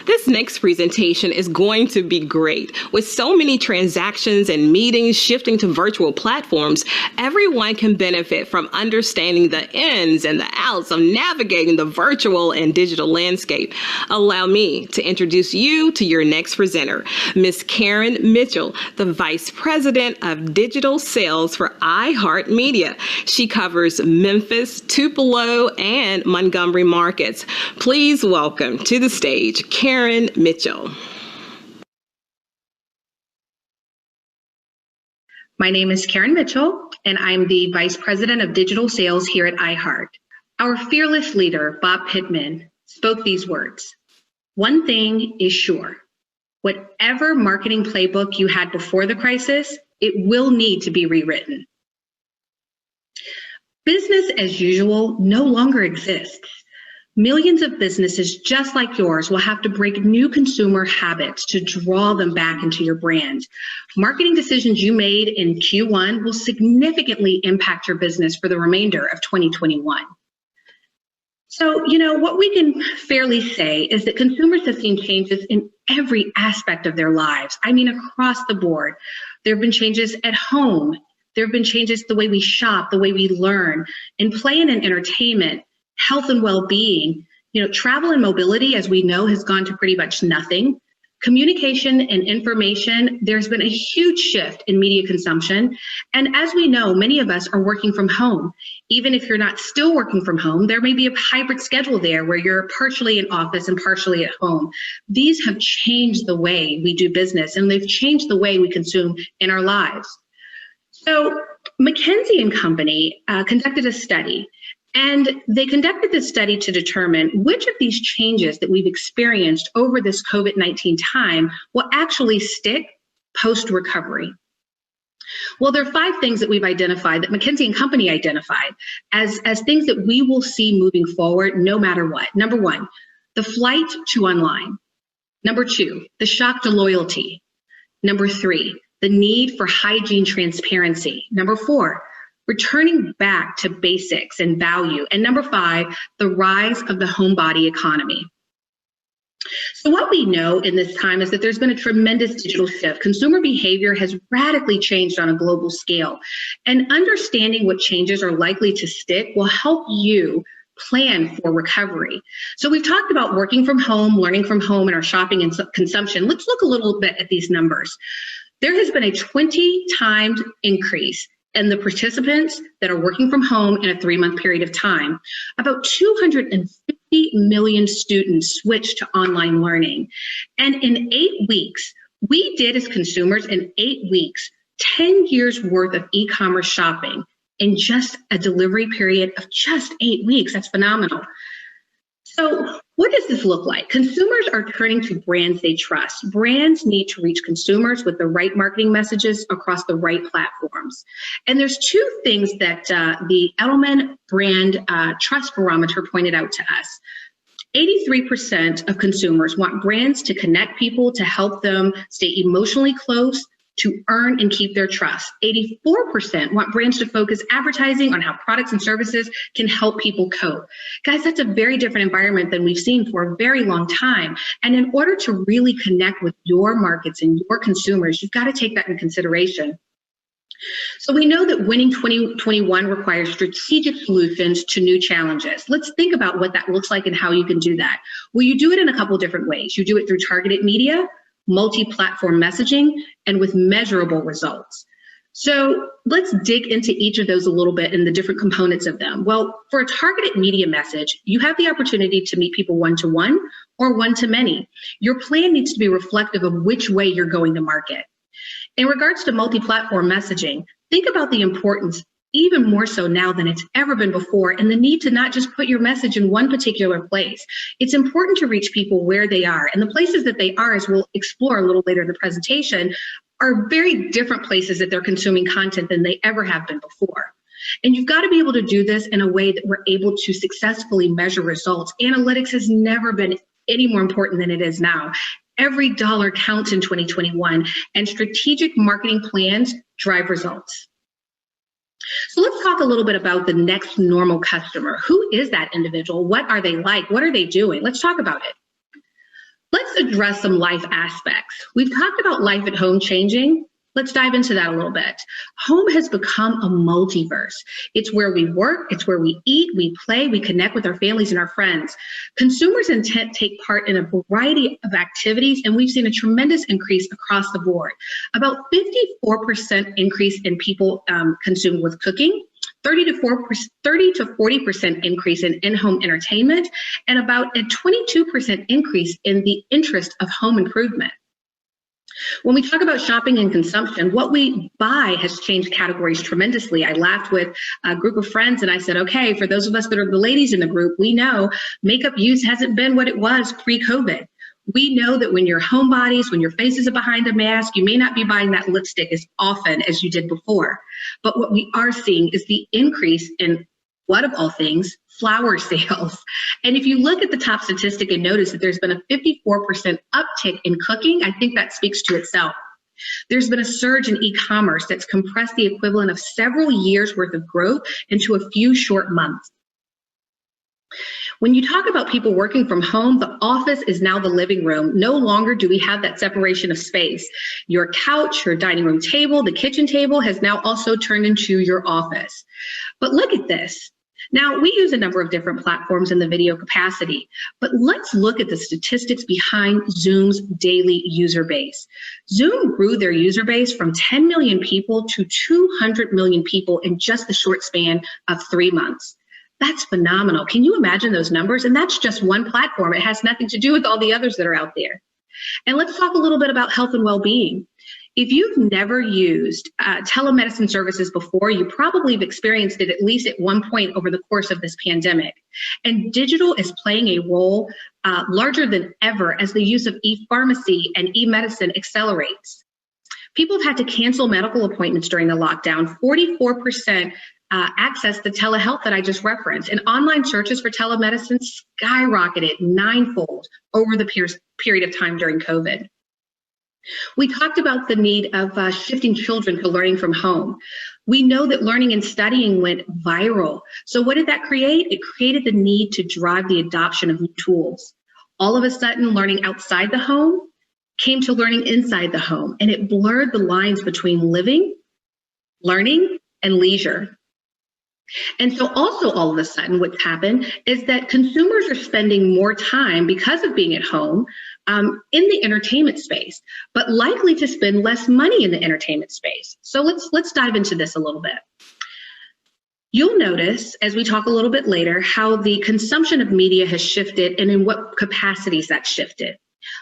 This next presentation is going to be great. With so many transactions and meetings shifting to virtual platforms, everyone can benefit from understanding the ins and the outs of navigating the virtual and digital landscape. Allow me to introduce you to your next presenter, Ms. Karen Mitchell, the Vice President of Digital Sales for iHeart Media. She covers Memphis, Tupelo, and Montgomery markets. Please welcome to the stage, Karen Mitchell. My name is Karen Mitchell, and I'm the Vice President of Digital Sales here at iHeart. Our fearless leader, Bob Pittman, spoke these words: "One thing is sure, whatever marketing playbook you had before the crisis, it will need to be rewritten." Business as usual no longer exists. Millions of businesses just like yours will have to break new consumer habits to draw them back into your brand. Marketing decisions you made in Q1 will significantly impact your business for the remainder of 2021. So, what we can fairly say is that consumers have seen changes in every aspect of their lives. I mean, across the board. There have been changes at home. There have been changes the way we shop, the way we learn, in play and in entertainment, health and well-being. Travel and mobility, as we know, has gone to pretty much nothing. Communication and information, there's been a huge shift in media consumption. And as we know, many of us are working from home. Even if you're not still working from home, there may be a hybrid schedule there where you're partially in office and partially at home. These have changed the way we do business, and they've changed the way we consume in our lives. So McKinsey & Company conducted a study. And they conducted this study to determine which of these changes that we've experienced over this COVID-19 time will actually stick post-recovery. Well, there are 5 things that we've identified, that McKinsey & Company identified as things that we will see moving forward no matter what. Number 1, the flight to online. Number 2, the shock to loyalty. Number 3, the need for hygiene transparency. Number 4, returning back to basics and value. And number 5, the rise of the homebody economy. So what we know in this time is that there's been a tremendous digital shift. Consumer behavior has radically changed on a global scale. And understanding what changes are likely to stick will help you plan for recovery. So we've talked about working from home, learning from home, and our shopping and consumption. Let's look a little bit at these numbers. There has been a 20-times increase and the participants that are working from home in a 3-month period of time. About 250 million students switched to online learning. And in 8 weeks, we did as consumers in 8 weeks, 10 years worth of e-commerce shopping in just a delivery period of just 8 weeks. That's phenomenal. So what does this look like? Consumers are turning to brands they trust. Brands need to reach consumers with the right marketing messages across the right platforms. And there's 2 things that the Edelman Brand Trust Barometer pointed out to us. 83% of consumers want brands to connect people, to help them stay emotionally close, to earn and keep their trust. 84% want brands to focus advertising on how products and services can help people cope. Guys, that's a very different environment than we've seen for a very long time. And in order to really connect with your markets and your consumers, you've got to take that in consideration. So we know that winning 2021 requires strategic solutions to new challenges. Let's think about what that looks like and how you can do that. Well, you do it in a couple different ways. You do it through targeted media, multi-platform messaging, and with measurable results. So let's dig into each of those a little bit and the different components of them. Well, for a targeted media message, you have the opportunity to meet people one-to-one or one-to-many. Your plan needs to be reflective of which way you're going to market. In regards to multi-platform messaging, think about the importance, even more so now than it's ever been before, and the need to not just put your message in one particular place. It's important to reach people where they are, and the places that they are, as we'll explore a little later in the presentation, are very different places that they're consuming content than they ever have been before. And you've got to be able to do this in a way that we're able to successfully measure results. Analytics has never been any more important than it is now. Every dollar counts in 2021, and strategic marketing plans drive results. So let's talk a little bit about the next normal customer. Who is that individual? What are they like? What are they doing? Let's talk about it. Let's address some life aspects. We've talked about life at home changing. Let's dive into that a little bit. Home has become a multiverse. It's where we work, it's where we eat, we play, we connect with our families and our friends. Consumers intent take part in a variety of activities, and we've seen a tremendous increase across the board. About 54% increase in people consumed with cooking, 30 to 40% increase in in-home entertainment, and about a 22% increase in the interest of home improvement. When we talk about shopping and consumption, what we buy has changed categories tremendously. I laughed with a group of friends and I said, okay, for those of us that are the ladies in the group, we know makeup use hasn't been what it was pre-COVID. We know that when you're homebodies, when your face is behind a mask, you may not be buying that lipstick as often as you did before. But what we are seeing is the increase in, what of all things, flower sales. And if you look at the top statistic and notice that there's been a 54% uptick in cooking, I think that speaks to itself. There's been a surge in e-commerce that's compressed the equivalent of several years worth of growth into a few short months. When you talk about people working from home, the office is now the living room. No longer do we have that separation of space. Your couch, your dining room table, the kitchen table has now also turned into your office. But look at this. Now, we use a number of different platforms in the video capacity, but let's look at the statistics behind Zoom's daily user base. Zoom grew their user base from 10 million people to 200 million people in just the short span of 3 months. That's phenomenal. Can you imagine those numbers? And that's just one platform. It has nothing to do with all the others that are out there. And let's talk a little bit about health and well-being. If you've never used telemedicine services before, you probably have experienced it at least at one point over the course of this pandemic. And digital is playing a role larger than ever as the use of e-pharmacy and e-medicine accelerates. People have had to cancel medical appointments during the lockdown. 44% access the telehealth that I just referenced, and online searches for telemedicine skyrocketed ninefold over the period of time during COVID. We talked about the need of shifting children to learning from home. We know that learning and studying went viral. So what did that create? It created the need to drive the adoption of new tools. All of a sudden, learning outside the home came to learning inside the home, and it blurred the lines between living, learning, and leisure. And so also all of a sudden what's happened is that consumers are spending more time because of being at home in the entertainment space, but likely to spend less money in the entertainment space. So let's dive into this a little bit. You'll notice as we talk a little bit later how the consumption of media has shifted and in what capacities that's shifted.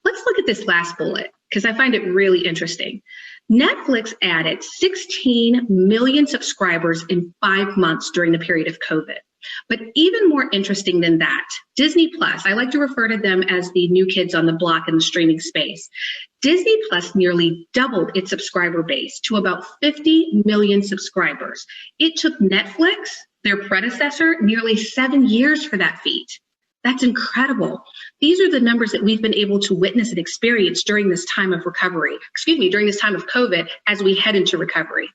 Let's look at this last bullet because I find it really interesting. Netflix added 16 million subscribers in 5 months during the period of COVID. But even more interesting than that, Disney Plus, I like to refer to them as the new kids on the block in the streaming space. Disney Plus nearly doubled its subscriber base to about 50 million subscribers. It took Netflix, their predecessor, nearly 7 years for that feat. That's incredible. These are the numbers that we've been able to witness and experience during this time of recovery, during this time of COVID as we head into recovery.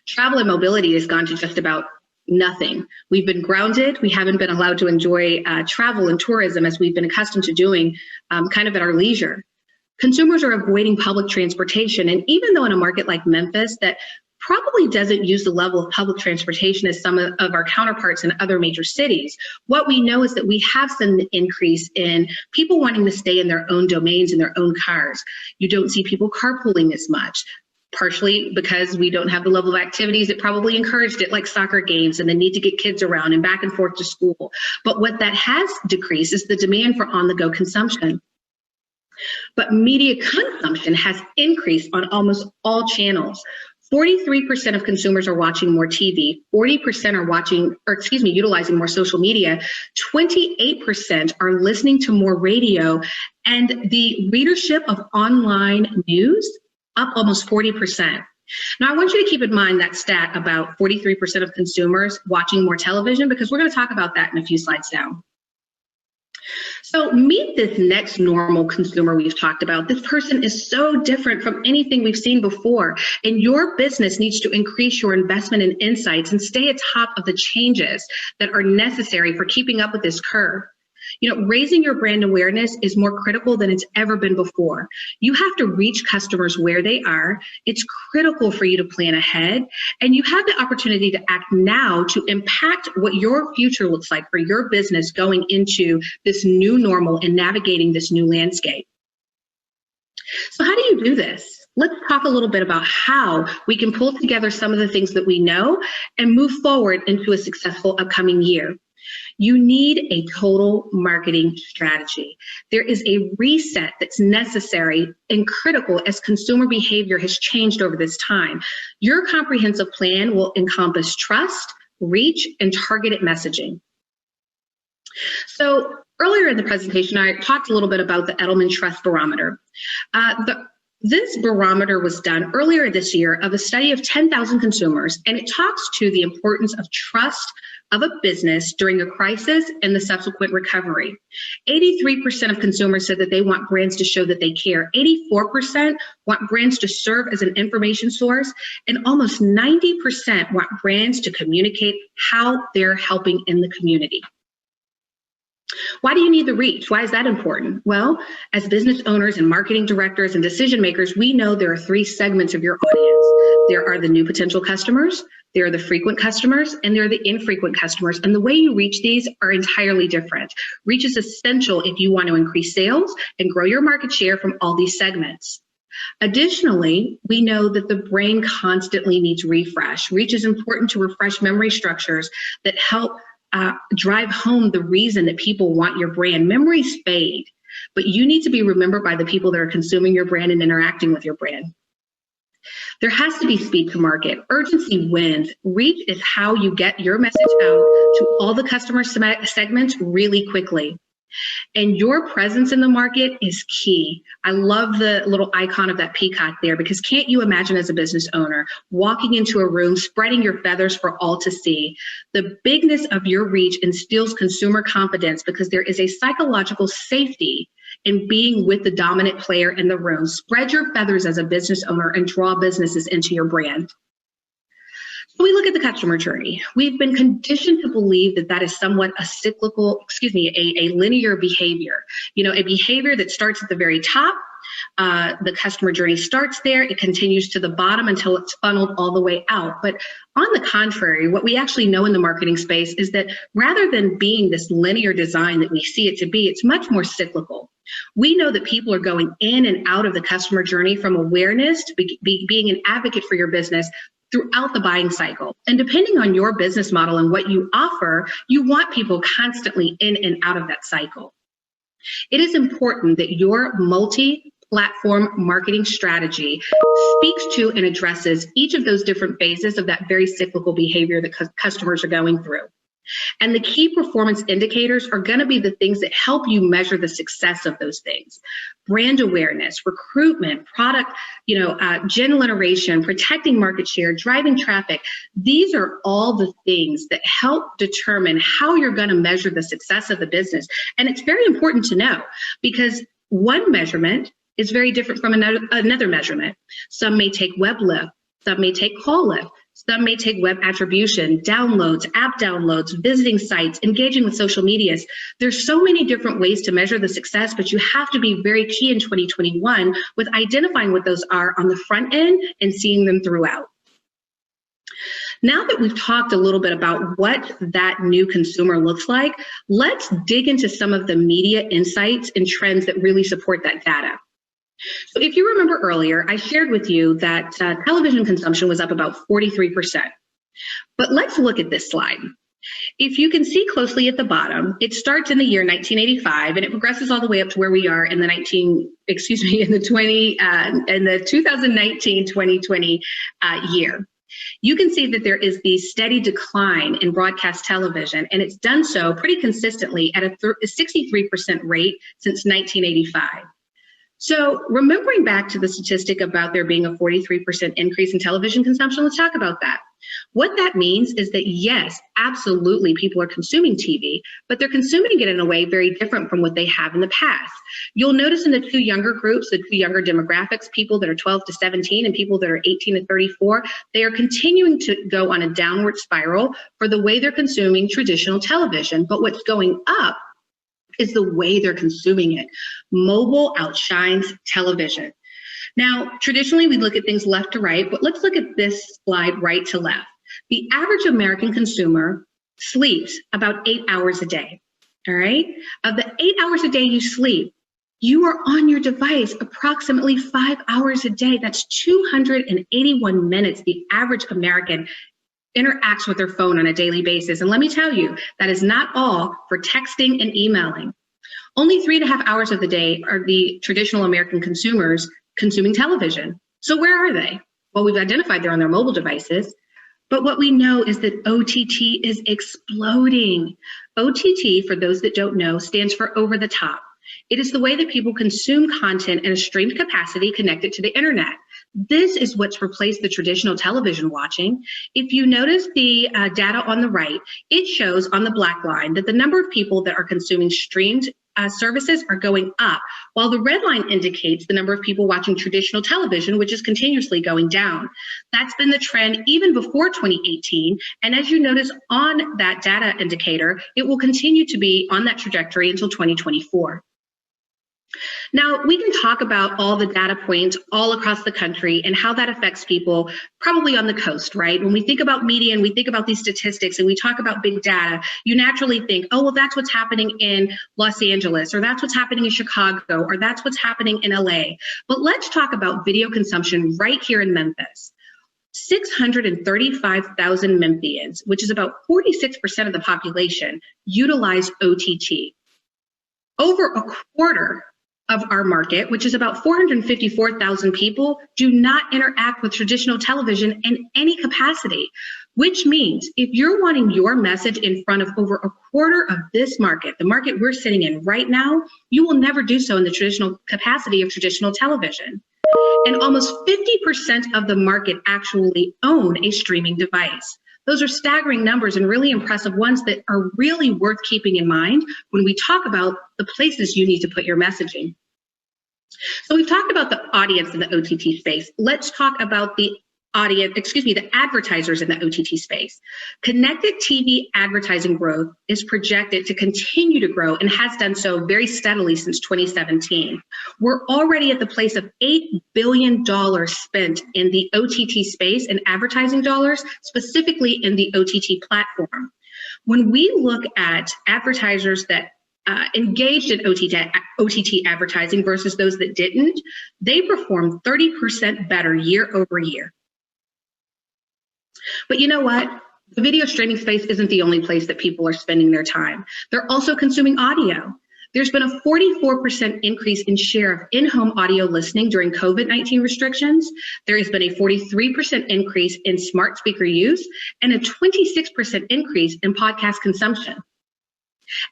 Travel and mobility has gone to just about nothing. We've been grounded. We haven't been allowed to enjoy travel and tourism as we've been accustomed to doing kind of at our leisure. Consumers are avoiding public transportation. And even though in a market like Memphis that probably doesn't use the level of public transportation as some of our counterparts in other major cities, what we know is that we have seen an increase in people wanting to stay in their own domains, in their own cars. You don't see people carpooling as much, partially because we don't have the level of activities that probably encouraged it, like soccer games and the need to get kids around and back and forth to school. But what that has decreased is the demand for on-the-go consumption. But media consumption has increased on almost all channels. 43% of consumers are watching more TV, 40% are utilizing more social media, 28% are listening to more radio, and the readership of online news up almost 40%. Now, I want you to keep in mind that stat about 43% of consumers watching more television, because we're going to talk about that in a few slides down. So meet this next normal consumer we've talked about. This person is so different from anything we've seen before, and your business needs to increase your investment in insights and stay atop of the changes that are necessary for keeping up with this curve. Raising your brand awareness is more critical than it's ever been before. You have to reach customers where they are. It's critical for you to plan ahead, and you have the opportunity to act now to impact what your future looks like for your business going into this new normal and navigating this new landscape. So how do you do this? Let's talk a little bit about how we can pull together some of the things that we know and move forward into a successful upcoming year. You need a total marketing strategy. There is a reset that's necessary and critical as consumer behavior has changed over this time. Your comprehensive plan will encompass trust, reach, and targeted messaging. So earlier in the presentation, I talked a little bit about the Edelman Trust Barometer. This barometer was done earlier this year of a study of 10,000 consumers, and it talks to the importance of trust of a business during a crisis and the subsequent recovery. 83% of consumers said that they want brands to show that they care. 84% want brands to serve as an information source, and almost 90% want brands to communicate how they're helping in the community. Why do you need the reach? Why is that important? Well, as business owners and marketing directors and decision makers, we know there are three segments of your audience. There are the new potential customers, there are the frequent customers, and there are the infrequent customers. And the way you reach these are entirely different. Reach is essential if you want to increase sales and grow your market share from all these segments. Additionally, we know that the brain constantly needs refresh. Reach is important to refresh memory structures that help drive home the reason that people want your brand. Memories fade, but you need to be remembered by the people that are consuming your brand and interacting with your brand. There has to be speed to market. Urgency wins. Reach is how you get your message out to all the customer segments really quickly. And your presence in the market is key. I love the little icon of that peacock there, because can't you imagine as a business owner walking into a room, spreading your feathers for all to see? The bigness of your reach instills consumer confidence because there is a psychological safety in being with the dominant player in the room. Spread your feathers as a business owner and draw businesses into your brand. We look at the customer journey. We've been conditioned to believe that that is somewhat a linear behavior. A behavior that starts at the very top. The customer journey starts there. It continues to the bottom until it's funneled all the way out. But on the contrary, what we actually know in the marketing space is that rather than being this linear design that we see it to be, it's much more cyclical. We know that people are going in and out of the customer journey from awareness to being an advocate for your business throughout the buying cycle. And depending on your business model and what you offer, you want people constantly in and out of that cycle. It is important that your multi-platform marketing strategy speaks to and addresses each of those different phases of that very cyclical behavior that customers are going through. And the key performance indicators are going to be the things that help you measure the success of those things. Brand awareness, recruitment, product, generation, protecting market share, driving traffic. These are all the things that help determine how you're going to measure the success of the business. And it's very important to know, because one measurement is very different from another measurement. Some may take web lift, some may take call lift. Some may take web attribution, downloads, app downloads, visiting sites, engaging with social medias. There's so many different ways to measure the success, but you have to be very key in 2021 with identifying what those are on the front end and seeing them throughout. Now that we've talked a little bit about what that new consumer looks like, let's dig into some of the media insights and trends that really support that data. So if you remember earlier, I shared with you that television consumption was up about 43%. But let's look at this slide. If you can see closely at the bottom, it starts in the year 1985 and it progresses all the way up to where we are in the 2019-2020 year. You can see that there is the steady decline in broadcast television, and it's done so pretty consistently at a 63% rate since 1985. So remembering back to the statistic about there being a 43% increase in television consumption, let's talk about that. What that means is that, yes, absolutely, people are consuming TV, but they're consuming it in a way very different from what they have in the past. You'll notice in the two younger groups, the two younger demographics, people that are 12 to 17 and people that are 18 to 34, they are continuing to go on a downward spiral for the way they're consuming traditional television. But what's going up is the way they're consuming it. Mobile outshines television. Now, traditionally, we look at things left to right, but let's look at this slide right to left. The average American consumer sleeps about 8 hours a day, all right? Of the 8 hours a day you sleep, you are on your device approximately 5 hours a day. That's 281 minutes the average American interacts with their phone on a daily basis. And let me tell you, that is not all for texting and emailing. Only 3.5 hours of the day are the traditional American consumers consuming television. So where are they? Well, we've identified they're on their mobile devices. But what we know is that OTT is exploding. OTT, for those that don't know, stands for over the top. It is the way that people consume content in a streamed capacity connected to the internet. This is what's replaced the traditional television watching. If you notice the data on the right, it shows on the black line that the number of people that are consuming streamed services are going up, while the red line indicates the number of people watching traditional television, which is continuously going down. That's been the trend even before 2018. And as you notice on that data indicator, it will continue to be on that trajectory until 2024. Now, we can talk about all the data points all across the country and how that affects people probably on the coast, right? When we think about media and we think about these statistics and we talk about big data, you naturally think, oh, well, that's what's happening in Los Angeles, or that's what's happening in Chicago, or that's what's happening in LA. But let's talk about video consumption right here in Memphis. 635,000 Memphians, which is about 46% of the population, utilize OTT. Over a quarter of our market, which is about 454,000 people, do not interact with traditional television in any capacity, which means if you're wanting your message in front of over a quarter of this market, the market we're sitting in right now, you will never do so in the traditional capacity of traditional television. And almost 50% of the market actually own a streaming device. Those are staggering numbers and really impressive ones that are really worth keeping in mind when we talk about the places you need to put your messaging. So we've talked about the audience in the OTT space. Let's talk about the advertisers in the OTT space. Connected TV advertising growth is projected to continue to grow and has done so very steadily since 2017. We're already at the place of $8 billion spent in the OTT space and advertising dollars, specifically in the OTT platform. When we look at advertisers that engaged in OTT advertising versus those that didn't, they performed 30% better year over year. But you know what? The video streaming space isn't the only place that people are spending their time. They're also consuming audio. There's been a 44% increase in share of in-home audio listening during COVID-19 restrictions. There has been a 43% increase in smart speaker use and a 26% increase in podcast consumption.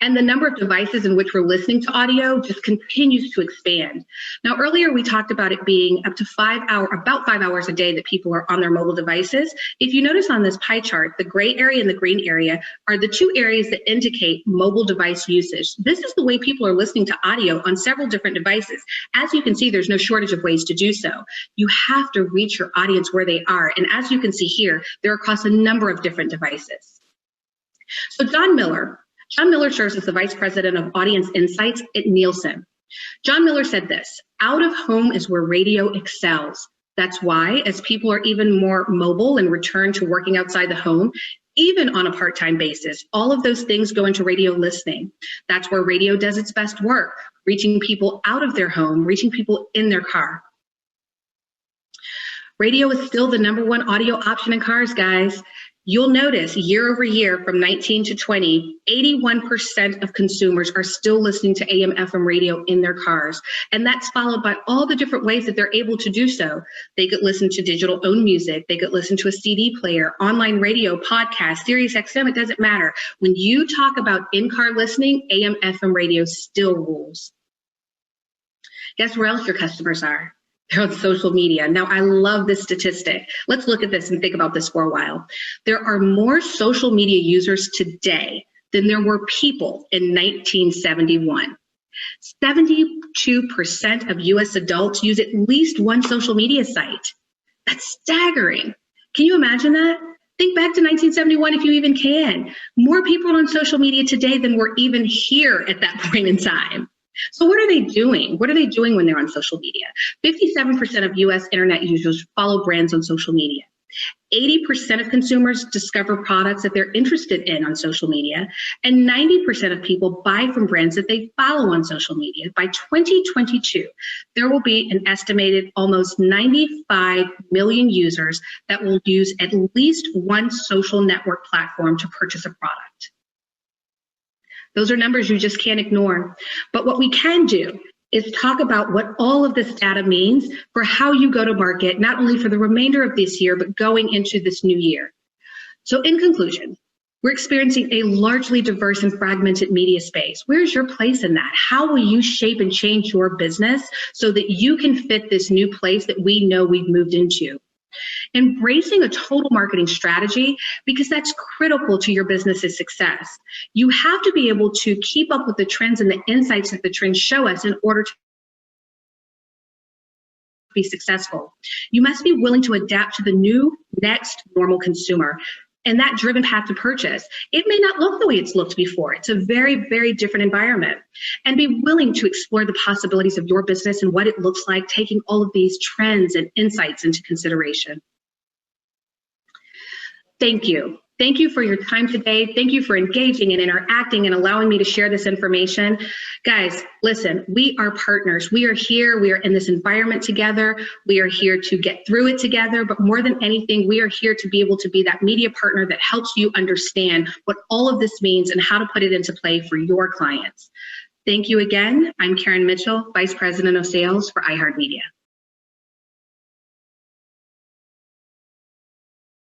And the number of devices in which we're listening to audio just continues to expand. Now, earlier we talked about it being up to about 5 hours a day that people are on their mobile devices. If you notice on this pie chart, the gray area and the green area are the two areas that indicate mobile device usage. This is the way people are listening to audio on several different devices. As you can see, there's no shortage of ways to do so. You have to reach your audience where they are. And as you can see here, they're across a number of different devices. So John Miller serves as the Vice President of Audience Insights at Nielsen. John Miller said this: out of home is where radio excels. That's why, as people are even more mobile and return to working outside the home, even on a part-time basis, all of those things go into radio listening. That's where radio does its best work, reaching people out of their home, reaching people in their car. Radio is still the #1 audio option in cars, guys. You'll notice year over year from 19 to 20, 81% of consumers are still listening to AM, FM radio in their cars. And that's followed by all the different ways that they're able to do so. They could listen to digital owned music. They could listen to a CD player, online radio, podcast, Sirius XM, it doesn't matter. When you talk about in-car listening, AM, FM radio still rules. Guess where else your customers are? They're on social media. Now, I love this statistic. Let's look at this and think about this for a while. There are more social media users today than there were people in 1971. 72% of US adults use at least one social media site. That's staggering. Can you imagine that? Think back to 1971 if you even can. More people on social media today than were even here at that point in time. So what are they doing? What are they doing when they're on social media? 57% of US internet users follow brands on social media. 80% of consumers discover products that they're interested in on social media, and 90% of people buy from brands that they follow on social media. By 2022, there will be an estimated almost 95 million users that will use at least one social network platform to purchase a product. Those are numbers you just can't ignore. But what we can do is talk about what all of this data means for how you go to market, not only for the remainder of this year, but going into this new year. So in conclusion, we're experiencing a largely diverse and fragmented media space. Where's your place in that? How will you shape and change your business so that you can fit this new place that we know we've moved into? Embracing a total marketing strategy, because that's critical to your business's success. You have to be able to keep up with the trends and the insights that the trends show us in order to be successful. You must be willing to adapt to the new next normal consumer and that driven path to purchase. It may not look the way it's looked before. It's a very, very different environment. And be willing to explore the possibilities of your business and what it looks like, taking all of these trends and insights into consideration. Thank you. Thank you for your time today. Thank you for engaging and interacting and allowing me to share this information. Guys, listen, we are partners. We are here. We are in this environment together. We are here to get through it together. But more than anything, we are here to be able to be that media partner that helps you understand what all of this means and how to put it into play for your clients. Thank you again. I'm Karen Mitchell, Vice President of Sales for iHeart Media.